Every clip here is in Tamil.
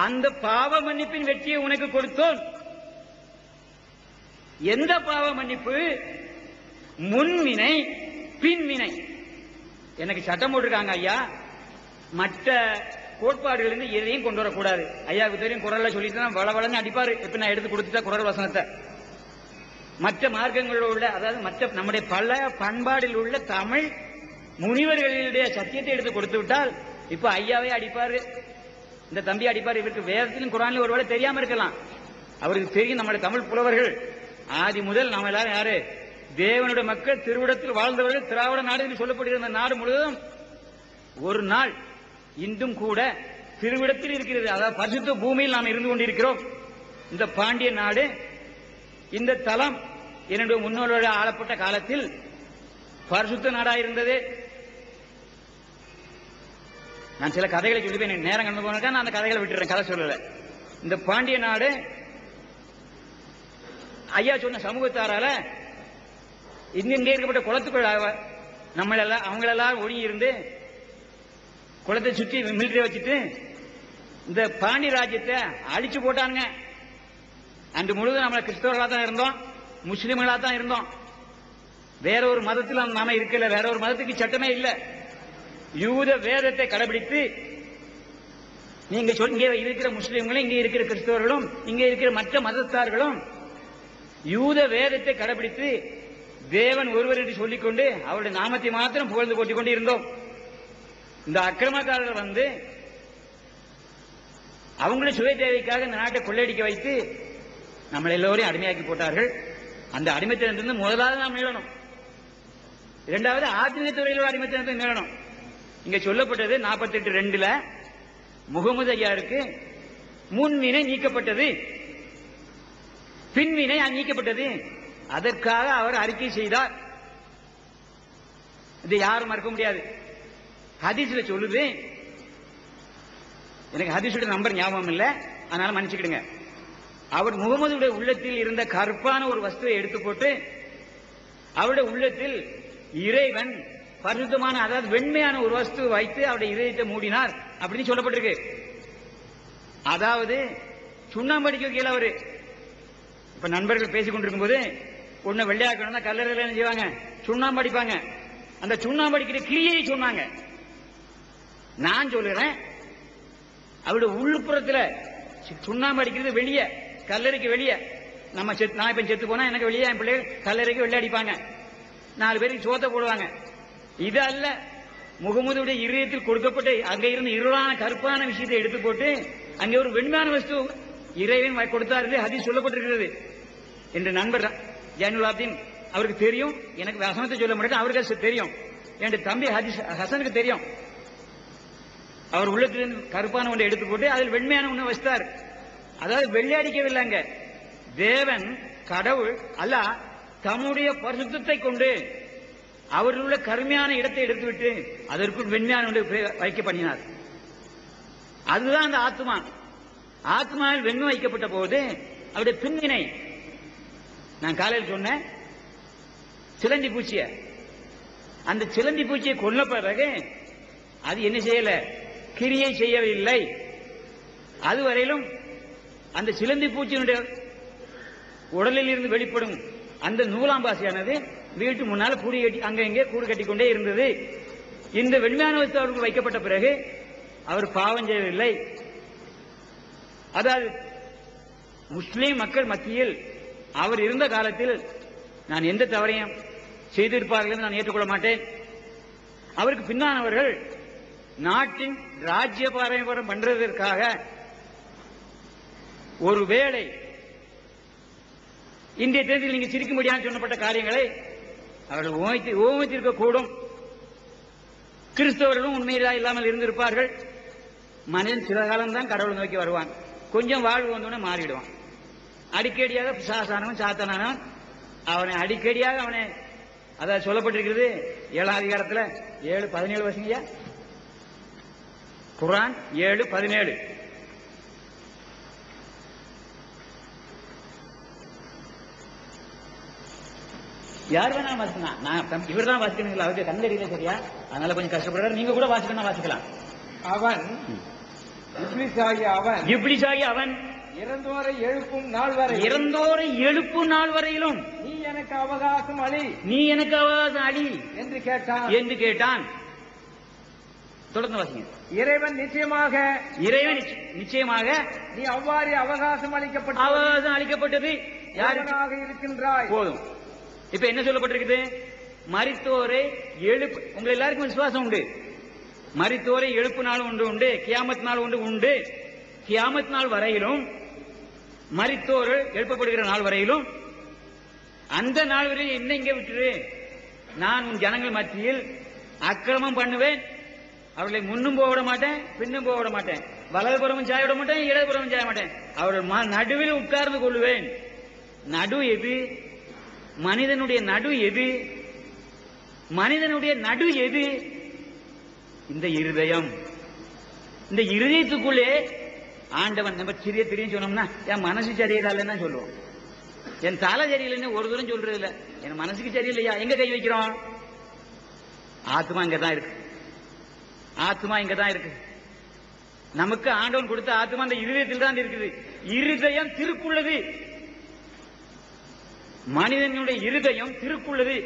அந்த பாவ மன்னிப்பின் வெற்றியை உனக்கு கொடுத்தோம். எந்த பாவ மன்னிப்பு? முன்வினை பின்வினை. எனக்கு சட்டம் போட்டிருக்காங்க ஐயா, மற்ற கோட்பாடுகள் இருந்து எதையும் கொண்டு வரக்கூடாது. ஐயாவுக்கு தெரியும், குரல்ல சொல்லிட்டு வளவளன்னு அடிப்பாரு. இப்ப நான் எடுத்து கொடுத்துட்டா குரல் வசனத்தை. மற்ற மார்க்கங்களில் உள்ள, அதாவது மற்ற நம்முடைய பல பண்பாடில் உள்ள தமிழ் முனிவர்களுடைய சத்தியத்தை எடுத்து கொடுத்து விட்டால் இப்ப ஐயாவே அடிப்பாரு, இந்த தம்பி அடிப்பார். இவருக்கு வேதத்திலும் குரானிலும் ஒருவேளை தெரியாம இருக்கலாம், அவருக்கு தெரியும். நம்முடைய தமிழ் புலவர்கள் ஆதி முதல் நம்ம எல்லாரும் யாரு? தேவனுடைய மக்கள், திருவிடத்தில் வாழ்ந்தவர்கள், திராவிட நாடு என்று சொல்லப்படுகிற நாடு முழுவதும் ஒரு நாள் இன்றும் கூட திருவிடத்தில் இருக்கிறது. அதாவது பரிசுத்த பூமியில் நாம் இருந்து கொண்டிருக்கிறோம். இந்த பாண்டிய நாடு, இந்த தலம் என்னுடைய முன்னோர்களோடு ஆளப்பட்ட காலத்தில் பரிசுத்த நாடாக இருந்தது. நான் சில கதைகளை சொல்லிப்பேன், நேரம் கடந்து போனக்கா நான் அந்த கதைகளை விட்டுறேன், கதை சொல்லல. இந்த பாண்டிய நாடு ஐயா சொன்ன சமூகத்தாரால இங்கே இருக்கப்பட்ட குளத்துக்குள் நம்மளெல்லாம் அவங்களெல்லாம் ஒடுங்கி இருந்து குளத்தை சுற்றி மிலிட்டரி வச்சுட்டு இந்த பாண்டி ராஜ்யத்தை அழிச்சு போட்டானுங்க. அன்று முழுவதும் நம்மள கிறிஸ்தவர்களாக தான் இருந்தோம், முஸ்லிம்களாக தான் இருந்தோம். வேற ஒரு மதத்தில் நாம இருக்கல, வேற ஒரு மதத்துக்கு சட்டமே இல்லை. யூத வேதத்தை கடைபிடித்து நீங்க இங்க இருக்கிற முஸ்லிம்களும், இங்க இருக்கிற கிறிஸ்தவர்களும், இங்க இருக்கிற மற்ற மதத்தார்களும் யூத வேதத்தை கடைபிடித்து தேவன் ஒருவர் என்று சொல்லிக்கொண்டு அவருடைய நாமத்தை மாத்திரம் புகழ்ந்து போட்டிக் கொண்டு இருந்தோம். இந்த அக்கிரமக்காரர்கள் வந்து அவங்களுடைய சுய தேவைக்காக இந்த நாட்டை கொள்ளையடிக்க வைத்து நம்மளை எல்லோரையும் அடிமையாக்கி போட்டார்கள். அந்த அடிமைத்தனத்திலிருந்து முதலாவது நாம் மீளணும். இரண்டாவது ஆத்மீக துறையில் அடிமைத்தனத்தை மீளணும். இங்க சொல்லப்பட்டது 48:2 முகமது ஐயாருக்கு முன்வினை நீக்கப்பட்டது, பின்வினை நீக்கப்பட்டது. அதற்காக அவர் அறிக்கை செய்தார். இது யாரும் மறுக்க முடியாது. ஹதீஸ்ல சொல்லுது, எனக்கு ஹதீஸோட நம்பர் ஞாபகம் இல்லை, அதனால மன்னிச்சுக்கிடுங்க. அவர் முகமதுடைய உள்ளத்தில் இருந்த கருப்பான ஒரு வஸ்துவை எடுத்து போட்டு அவருடைய உள்ளத்தில் இறைவன் பரிசுத்தமான, அதாவது வெண்மையான ஒரு வஸ்து வைத்து அவருடைய இதயத்தை மூடினார் அப்படின்னு சொல்லப்பட்டிருக்கு. அதாவது சுண்ணாம்பு அடிக்க கீழே அவரு. இப்ப நண்பர்கள் பேசிக் கொண்டிருக்கும் போது ஒண்ணு வெள்ளையாக்கணும்னா கல்லறையில் என்ன செய்வாங்க? சுண்ணாம்பு அடிப்பாங்க. அந்த சுண்ணாம்பு அடிக்கிற கிளியை சொன்னாங்க. நான் சொல்லுறேன், அவருடைய உள்ளுப்புறத்துல சுண்ணாம்பு அடிக்கிறது வெளியே, கல்லறைக்கு வெளியே. நான் இப்ப செத்து போனா எனக்கு வெளியே என் பிள்ளைகள் கல்லறைக்கு வெளியே அடிப்பாங்க, 4 பேருக்கு சோத்தை போடுவாங்க. இது அல்ல, முகமதுடைய இதயத்தில் கொடுக்கப்பட்ட அங்கே இருந்து இருளான கருப்பான விஷயத்தை எடுத்து போட்டு அங்கே ஒரு வெண்மையான வஸ்து இறைவன் கொடுத்தார் என்று ஹதீஸ் சொல்லப்பட்டிருக்கிறது என்று நண்பர் ஜைனுலாப்தீன் அவருக்கு தெரியும். எனக்கு வசனத்தை சொல்ல முடியாது, அவருக்கு தெரியும். என் தம்பி ஹசனுக்கு தெரியும். அவர் உள்ளத்திலிருந்து கருப்பான ஒன்றை எடுத்து போட்டு அதில் வெண்மையான ஒன்று வச்சிட்டார். அதாவது வெள்ளையடிக்கவில்லைங்க. தேவன் கடவுள் அல்லாஹ் தம்முடைய பரிசுத்தத்தை கொண்டு அவரில் உள்ள கருமையான இடத்தை எடுத்துவிட்டு அதற்குள் வெண்மையான ஒன்றை வைக்க பண்ணினார். அதுதான் அந்த ஆத்மா. ஆத்மாவில் வெண்மை வைக்கப்பட்ட போது அவருடைய பின்வினை, நான் காலையில் சொன்னேன், சிலந்தி பூச்சிய, அந்த சிலந்தி பூச்சியை கொல்ல பிறகு அது என்ன செய்யல? கிரியை செய்யவில்லை. அதுவரையிலும் அந்த சிலந்தி பூச்சியினுடைய உடலில் இருந்து வெளிப்படும் அந்த நூலாம்பாசியானது வீட்டு முன்னால் கூடு கட்டி அங்க இங்கே கூடு கட்டி கொண்டே இருந்தது. இந்த வெண்மையான வஸ்து அவருக்கு வைக்கப்பட்ட பிறகு அவர் பாவம் செய்யவில்லை. அதாவது முஸ்லீம் மக்கள் மத்தியில் அவர் இருந்த காலத்தில் நான் எந்த தவறையும் செய்திருப்பார்கள் என்று நான் ஏற்றுக்கொள்ள மாட்டேன். அவருக்கு பின்னானவர்கள் நாட்டின் ராஜ்ய பாரம்பரியம் பண்றதற்காக ஒருவேளை இந்திய தேர்தலில் நீங்க சிரிக்க முடியாது சொல்லப்பட்ட காரியங்களை அவர்கள் ஓமித்திருக்க கூடும். கிறிஸ்தவர்களும் உண்மையிலா இல்லாமல் இருந்திருப்பார்கள். மனிதன் சில காலம்தான் கடவுளை நோக்கி வருவான், கொஞ்சம் வாழ்வு வந்தோடனே மாறிடுவான். அடிக்கடியாக பிசாசானவன் சாத்தானவன் அவனை அடிக்கடியாக அவனை, அதாவது சொல்லப்பட்டிருக்கிறது 7ஆம் அதிகாரத்தில் 7:17 வருஷங்கய்யா, குர்ஆன் 7:17. யார் வேணா வாசிக்கலாம். நான் இவர் தான் வாசிக்கணும், அவருக்கு கண்ணடியில சரியா, அதனால கொஞ்சம் கஷ்டப்படுறாரு. நீங்க கூட வாசிக்கணும், வாசிக்கலாம். அவன் இப்லீஸாகிய அவன் இறந்தோரை எழுப்பும் நாள் வரை இறந்தோரை எழுப்பும் நாள் வரையிலும் நீ எனக்கு அவகாசம் அளி என்று கேட்டான். தொடர்ந்து வாசிங்க. இறைவன் நிச்சயமாக நீ அவ்வாறு அவகாசம் அளிக்கப்பட்டது யாருக்காக இருக்கின்றாய். போதும். இப்ப என்ன சொல்லப்பட்டிருக்குது? மரித்தோரை எழுப்பு. உங்க எல்லாருக்கும் விசுவாசம் உண்டு. மரித்தோரை எழுப்பு நாள் உண்டு, கியாமத் நாள் உண்டு. கியாமத் நாள் வரையிலும், மரித்தோர் எழுப்பப்படுகிற நாள் வரையிலும், அந்த நாள் வரையில் என்ன இங்கே விட்டுரு. நான் உன் ஜனங்கள் மத்தியில் அக்கிரமம் பண்ணுவேன். அவர்களை முன்னும் போக விட மாட்டேன், பின்னும் போக விட மாட்டேன், வலதுபுறமும் சாய விட மாட்டேன், இடதுபுறமும் சாய மாட்டேன். அவர்கள் நடுவில் உட்கார்ந்து கொள்வேன். நடு எது? மனிதனுடைய நடு எது? மனிதனுடைய நடு எது? இந்த இருதயம். இந்த இருதயத்துக்குள்ளே ஆண்டவன். நம்ம சிறிய தெரியும் சொன்னோம்னா என் மனசு சரியில்லைன்னா சொல்லுவோம். என் தலை சரியில்லைன்னு ஒரு தூரம் சொல்றது இல்ல. என் மனசுக்கு சரியில்லையா? எங்க கை வைக்கிறோம்? ஆத்மா இங்கதான் இருக்கு. ஆத்மா இங்கதான் இருக்கு. நமக்கு ஆண்டவன் கொடுத்த ஆத்மா அந்த இருதயத்தில் தான் இருக்குது. இருதயம் திருக்குள்ளது. மனிதனுடைய இருதயம் திருக்குள்ளது.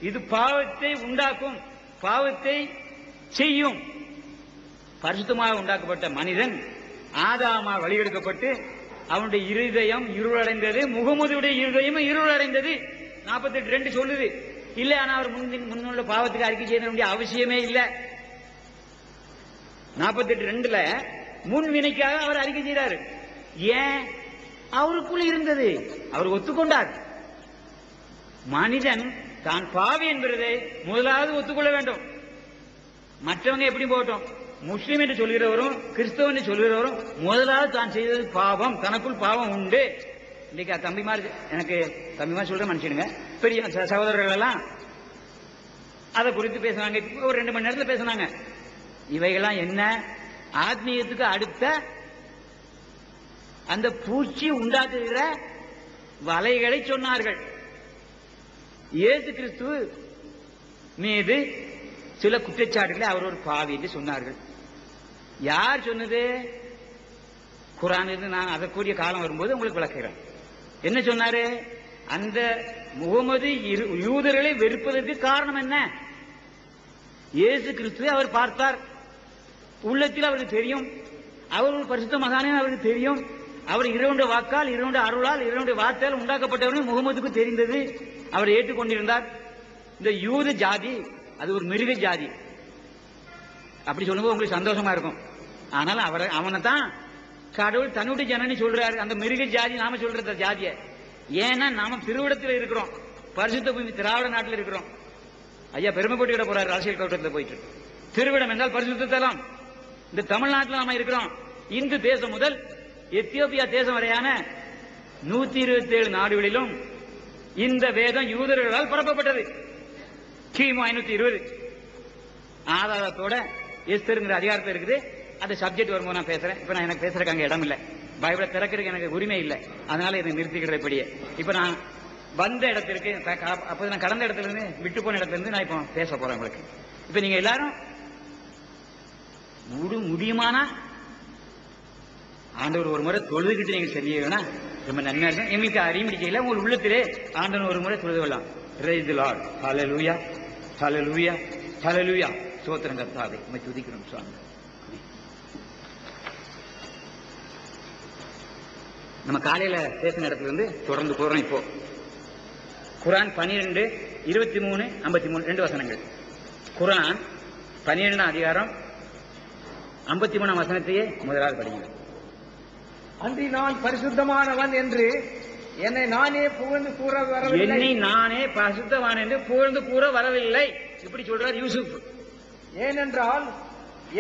இது பாவத்தை உண்டாக்கும், பாவத்தை செய்யும். பரிசுத்தமாக உண்டாக்கப்பட்ட மனிதன் ஆதாமா வழியெடுக்கப்பட்டு அவனுடைய இருதயம் இருளடைந்தது. முகமதுடைய இருதயம் இருளடைந்தது. 48:2 சொல்லுது. இல்ல, ஆனா அவர் முன்னுள்ள பாவத்துக்கு அறிக்கை செய்ய வேண்டிய அவசியமே இல்லை. 48:2 முன் வினைக்காக அவர் அறிக்கை செய்தார். ஏன்? அவருக்குள் இருந்தது. அவர் ஒத்துக்கொண்டார். மனிதன் தான் பாவி என்பதை முதலாவது ஒத்துக்கொள்ள வேண்டும். மற்றவங்க எப்படி போகட்டும், முஸ்லீம் என்று சொல்கிறவரும் கிறிஸ்தவன் என்று சொல்கிறவரும் முதலாவது தான் செய்தது பாவம். தனக்குள் பாவம் உண்டு. இன்னைக்கு தம்பிமார், எனக்கு தம்பிமார் சொல்ற மனுஷனுங்க, பெரிய சகோதரர்கள் எல்லாம் அதை குறித்து பேசுனாங்க. ஒரு 2 மணி நேரத்தில் பேசினாங்க. இவைகள்லாம் என்ன? ஆத்மீயத்துக்கு அடுத்த அந்த பூச்சி உண்டாக்குகிற வலைகளை சொன்னார்கள். இயேசு கிறிஸ்து மீது சில குற்றச்சாட்டுகளை அவர் ஒரு பாவி என்று சொன்னார்கள். யார் சொன்னது? குர்ஆன் இருந்து நான் அதற்குரிய காலம் வரும்போது உங்களுக்கு விளக்குகிறேன். என்ன சொன்னாரு? அந்த முகமது யூதர்களை வெறுப்பதற்கு காரணம் என்ன? இயேசு கிறிஸ்துவை அவர் பார்த்தார். உள்ளத்தில் அவருக்கு தெரியும். அவர் ஒரு பரிசுத்த மகானே அவருக்கு தெரியும். அவர் இறைவனுடைய வாக்கால், இறைவனுடைய அருளால், இறைவனுடைய வார்த்தையால் உண்டாக்கப்பட்டவர்கள் முகமதுக்கு தெரிந்தது. அவர் ஏற்றுக்கொண்டிருந்தார். இந்த யூத ஜாதி அது ஒரு மிருக ஜாதி. அப்படி சொல்லும்போது உங்களுக்கு சந்தோஷமா இருக்கும். ஆனால் அவனை தான் கடவுள் தன்னுடைய ஜனனி சொல்றாரு. அந்த மிருக ஜாதி நாம சொல்ற ஜாதிய. ஏன்னா நாம திருவிடத்தில் இருக்கிறோம், பரிசுத்த பூமி திராவிட நாட்டில் இருக்கிறோம். ஐயா பெருமைப்பட்டு போறாரு அரசியல் கவுட்டத்தில் போயிட்டு. திருவிடம் என்றால் பரிசுத்த தலம். இந்த தமிழ்நாட்டில் நாம இருக்கிறோம். இந்து தேசம் முதல் எத்தியோப்பியா தேசம் வரையான 127 நாடுகளிலும் இந்த வேதம் யூதர்களால் பரப்பப்பட்டது. கிமு 520 ஆதாரத்தோட எஸ்தருங்கிற அதிகாரத்தில் இருக்குது. அந்த சப்ஜெக்ட் வரும்போது நான் பேசுறேன். இப்ப நான் எனக்கு பேசுறதுக்கு அங்க இடம் இல்லை. பைபிளை திறக்கிறதுக்கு எனக்கு உரிமை இல்லை. அதனால இதை நிறுத்திக்கிற இப்படியே. இப்ப நான் வந்த இடத்திற்கு, அப்போ நான் கடந்த இடத்துல இருந்து, விட்டு போன இடத்துல இருந்து நான் இப்போ பேச போறேன் உங்களுக்கு. இப்ப நீங்க எல்லாரும் முடியுமானா ஆண்டவர் ஒரு முறை தொழுதுகிட்டு நீங்க செய்யணும்னா ரொம்ப நன்மையா இருக்கும். எங்களுக்கு அறிமுடி செய்யல, உங்கள் உள்ளத்திலே ஆண்டவர் ஒரு முறை தொழுது கொள்ளலாம். Praise the Lord. Hallelujah. Hallelujah. Hallelujah. ஸ்தோத்திரம் கர்த்தாவே, உம்மை துதிக்கிறோம் சுவாமி. நம்ம காலையில பேசின இடத்துல இருந்து தொடர்ந்து போறோம். இப்போ குர்ஆன் 12, 23, 53 2 வசனங்கள். குர்ஆன் 12 அதிகாரம் 53 வசனத்தையே முதலாவது படிக்கிறேன். அன்றி நான் பரிசுத்தமானவன் என்று என்னை நானே புகழ்ந்து கூற வரவில்லை. என்னை நானே பரிசுத்தவான் என்று புகழ்ந்து கூற வரவில்லை. இப்படி சொல்றார் யூசுப். ஏனென்றால்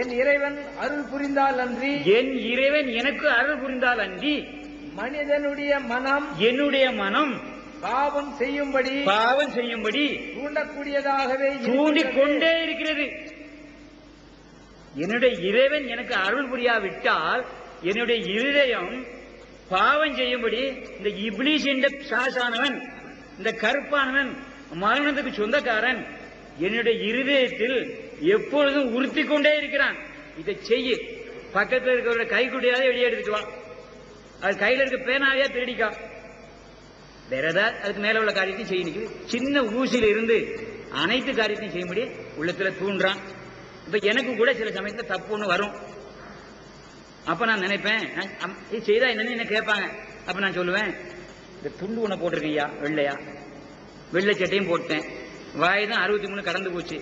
என் இறைவன் அருள் புரிந்தால் அன்றி, என் இறைவன் எனக்கு அருள் புரிந்தால் அன்றி, மனிதனுடைய மனம், என்னுடைய மனம் பாவம் செய்யும்படி தூண்டக்கூடியதாகவே தூண்டிக்கொண்டே இருக்கிறது. என்னுடைய இறைவன் எனக்கு அருள் புரியாவிட்டால் என்னுடைய இருதயம் பாவம் செய்யும்படி, இந்த இப்லீஸ் என்ற சாசானவன், இந்த கருப்பானவன், மரணத்துக்கு சொந்தக்காரன் என்னுடைய இருதயத்தில் எப்பொழுதும் உறுத்திக் கொண்டே இருக்கிறான். இதை செய்ய பக்கத்தில் இருக்கிற கைக்குட்டியாவது வெளியே எடுத்துட்டு வா, அது கையில இருக்க பேனாவையா திருடிக்கா, வேற ஏதாவது அதுக்கு மேல உள்ள காரியத்தையும் செய்ய. சின்ன ஊசியில இருந்து அனைத்து காரியத்தையும் செய்ய முடியும் உள்ளத்துல தூண்டுறான். இப்ப எனக்கு கூட சில சமயத்துல தப்பு ஒண்ணு வரும். அப்ப நான் நினைப்பேன், இது செய்தா என்னன்னு என்ன கேட்பாங்க. அப்ப நான் சொல்லுவேன், இந்த துண்டு ஒண்ணு போட்டிருக்கையா, வெள்ளையா, வெள்ளை சட்டையும் போட்டேன், வயதான் 63 கடந்து போச்சு.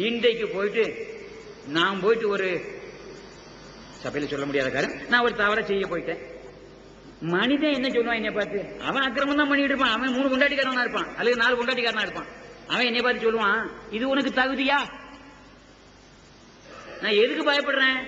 இன்றைக்கு போயிட்டு நான் போயிட்டு ஒரு சபையில சொல்ல முடியாத காரணம், நான் ஒரு தவறை செய்ய போயிட்டேன். மனிதன் என்ன சொல்லுவான் என்னை பார்த்து? அவன் அக்கிரமம் தான் பண்ணிட்டு இருப்பான். அவன் 3 கொண்டாட்டிக்காரனா இருப்பான் அல்லது 4 கொண்டாட்டிக்காரனா இருப்பான். அவன் என்னை பார்த்து சொல்லுவான், இது உனக்கு தகுதியா? நான் எதுக்கு பயப்படுறேன்?